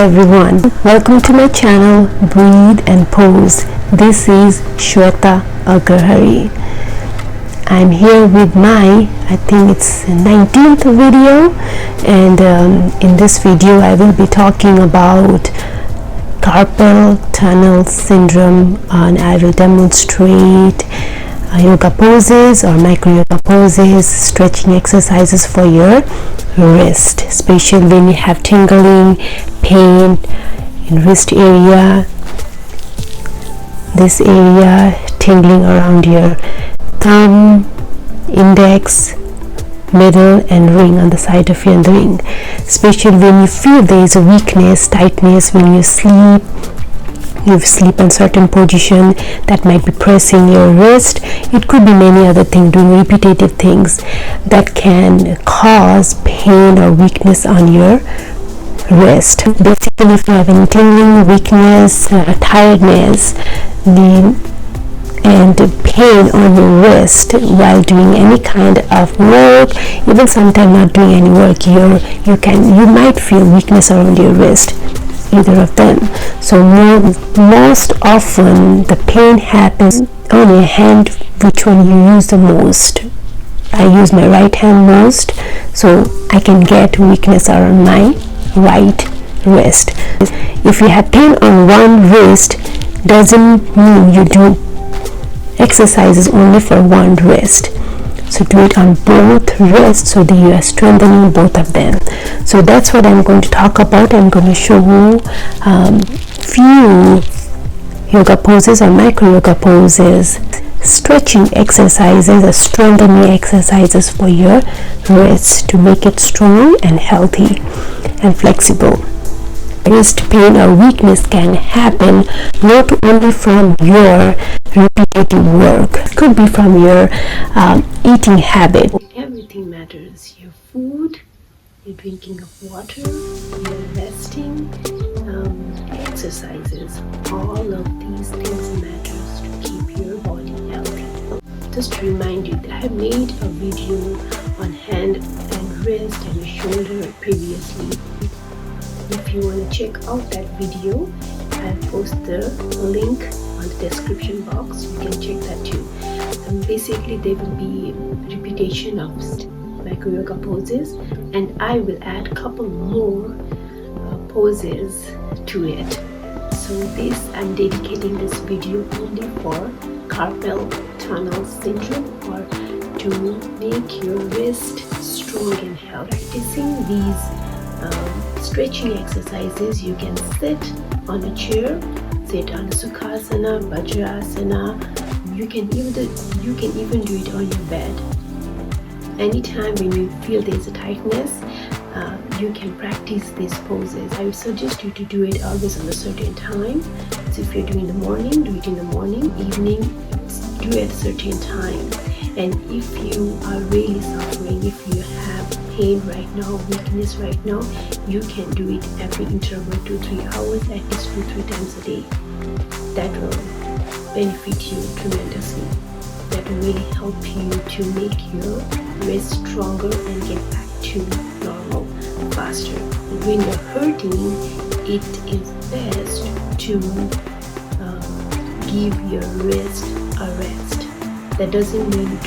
everyone, welcome to my channel Breathe and Pose. This is Shweta Agrahari. I'm here with my, I think it's 19th video, and in this video I will be talking about carpal tunnel syndrome, and I will demonstrate yoga poses or micro yoga poses, stretching exercises for your wrist, especially when you have tingling, pain in wrist area, this area, tingling around your thumb, index, middle and ring, on the side of your ring, especially when you feel there is a weakness, tightness when you sleep in certain position that might be pressing your wrist. It could be many other things, doing repetitive things that can cause pain or weakness on your wrist. Basically, if you have any tingling, weakness, tiredness, and pain on your wrist while doing any kind of work, even sometimes not doing any work, you might feel weakness around your wrist, either of them. So most often the pain happens on your hand. Which one you use the most? I use my right hand most, so I can get weakness around my right wrist. If you have pain on one wrist, doesn't mean you do exercises only for one wrist. So do it on both wrists so that you are strengthening both of them. So that's what I'm going to talk about. I'm going to show you few yoga poses or micro yoga poses, stretching exercises or strengthening exercises for your wrists to make it strong and healthy and flexible. Wrist pain or weakness can happen not only from your repetitive work, it could be from your eating habit. Everything matters: your food, your drinking of water, your resting, exercises. All of these things matters to keep your body healthy. Just to remind you that I have made a video on hand and wrist and shoulder previously. If you want to check out that video, I'll post the link on the description box. You can check that too. And basically there will be repetition of micro yoga poses, and I will add a couple more poses to it. So I'm dedicating this video only for carpal tunnel syndrome, or to make your wrist strong and healthy. Practicing these stretching exercises, you can sit on a chair, sit on a sukhasana, vajrasana. You can even do it on your bed. Anytime when you feel there's a tightness, you can practice these poses. I would suggest you to do it always on a certain time. So if you're doing in the morning, do it in the morning. Evening, do it at a certain time. And if you are really suffering, if you have pain right now, weakness right now, you can do it every interval, 2-3 hours, at least 2-3 times a day. That will benefit you tremendously. That will really help you to make your wrist stronger and get back to normal faster. When you're hurting, it is best to give your wrist a rest. That doesn't mean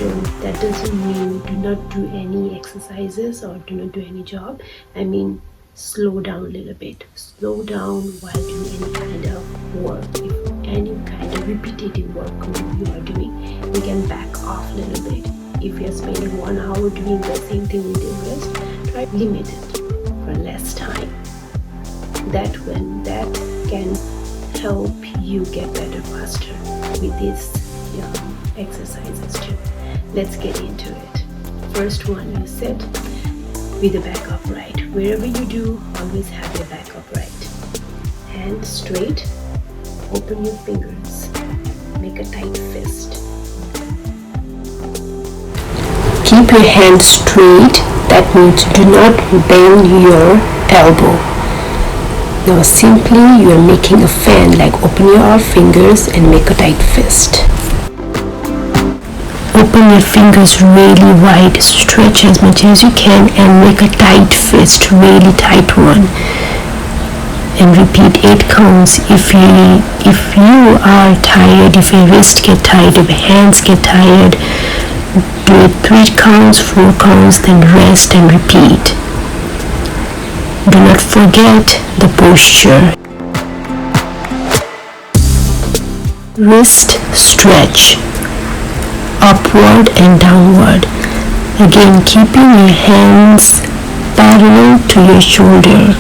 do not do any exercises or do not do any job. I mean, slow down a little bit. Slow down while doing any kind of work. If any kind of repetitive work you are doing, you can back off a little bit. If you're spending 1 hour doing the same thing with your wrist, try limit it for less time. That can help you get better faster with these exercises too. Let's get into it. First one, you sit with the back upright. Wherever you do, always have your back upright. Hand straight, open your fingers, make a tight fist. Keep your hand straight, that means do not bend your elbow. Now simply you are making a fan, like open your fingers and make a tight fist. Open your fingers really wide, stretch as much as you can and make a tight fist, really tight one. and repeat 8 counts. If you are tired, if your wrist get tired, if your hands get tired, do it 3 counts, 4 counts, then rest and repeat. Do not forget the posture. Wrist stretch, upward and downward. Again, keeping your hands parallel to your shoulder.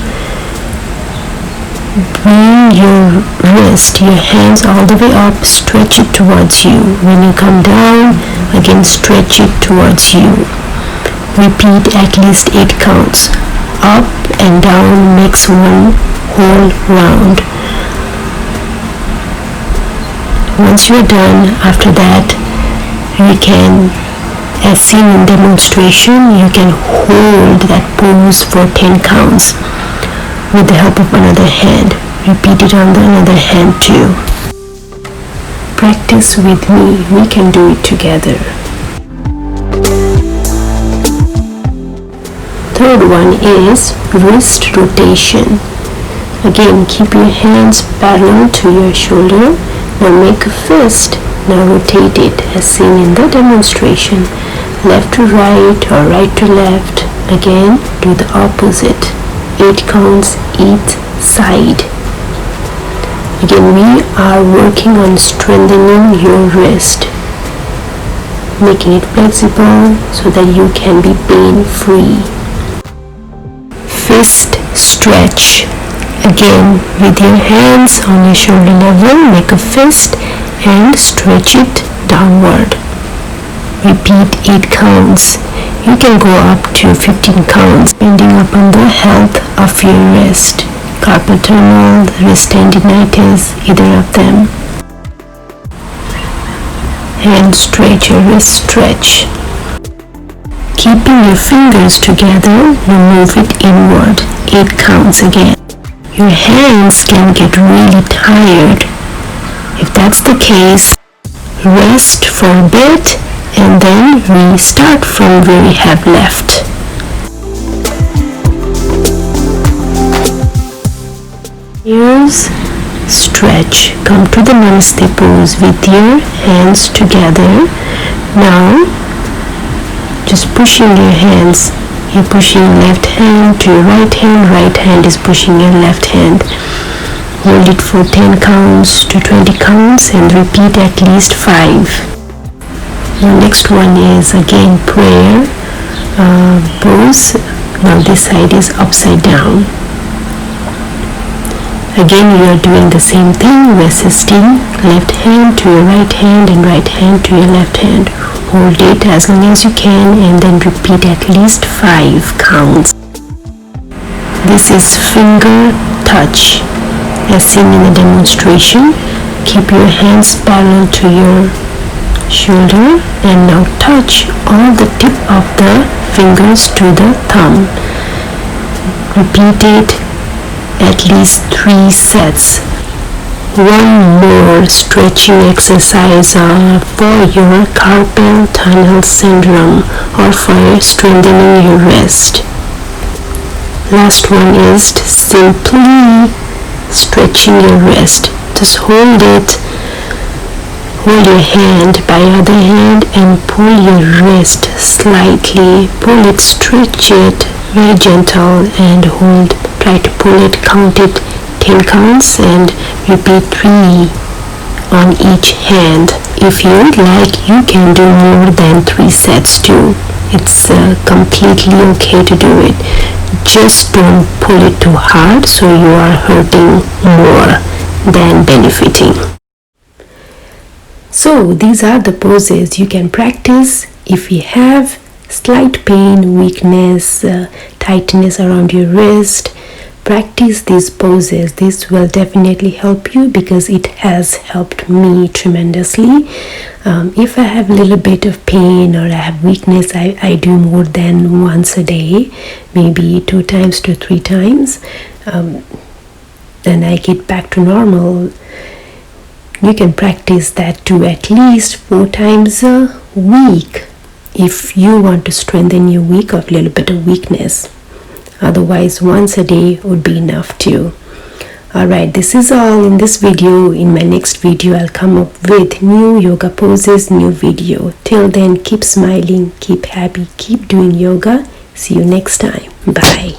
Bring your wrist, your hands all the way up, stretch it towards you. When you come down, again stretch it towards you. Repeat at least 8 counts. Up and down makes one whole round. Once you're done, after that, you can, as seen in demonstration, you can hold that pose for 10 counts with the help of another hand. Repeat it on the another hand too. Practice with me. We can do it together. Third one is wrist rotation. Again, keep your hands parallel to your shoulder. Now make a fist. Now rotate it as seen in the demonstration. Left to right or right to left. Again, do the opposite. 8 counts each side. Again, we are working on strengthening your wrist, making it flexible so that you can be pain-free. Fist stretch. Again, with your hands on your shoulder level, make a fist and stretch it downward. Repeat 8 counts. You can go up to 15 counts depending upon the health of your wrist. Carpal tunnel, wrist tendinitis, either of them. Hand stretch or wrist stretch. Keeping your fingers together, you move it inward. 8 counts again. Your hands can get really tired. If that's the case, rest for a bit and then restart from where we have left. Here's stretch. Come to the namaste pose with your hands together. Now, just pushing your hands. You're pushing left hand to your right hand is pushing your left hand. Hold it for 10 counts to 20 counts and repeat at least 5. The next one is again prayer pose. Now this side is upside down. Again you are doing the same thing, assisting left hand to your right hand and right hand to your left hand. Hold it as long as you can and then repeat at least 5 counts. This is finger touch. As seen in the demonstration, keep your hands parallel to your shoulder and now touch all the tip of the fingers to the thumb. Repeat it at least 3 sets. One more stretching exercise for your carpal tunnel syndrome or for strengthening your wrist. Last one is simply stretching your wrist. Just hold it, hold your hand by other hand and pull your wrist slightly. Pull it, stretch it, very gentle and hold. Try to pull it, count it 10 counts and repeat 3 on each hand. If you would like, you can do more than 3 sets too. It's completely okay to do it. Just don't pull it too hard so you are hurting more than benefiting. So these are the poses you can practice if you have slight pain, weakness, tightness around your wrist. Practice these poses. This will definitely help you because it has helped me tremendously. If I have a little bit of pain or I have weakness, I do more than once a day, maybe 2 times to 3 times. Then I get back to normal. You can practice that too at least 4 times a week if you want to strengthen your weak of a little bit of weakness. Otherwise, once a day would be enough too. Alright, this is all in this video. In my next video, I'll come up with new yoga poses, new video. Till then, keep smiling, keep happy, keep doing yoga. See you next time. Bye.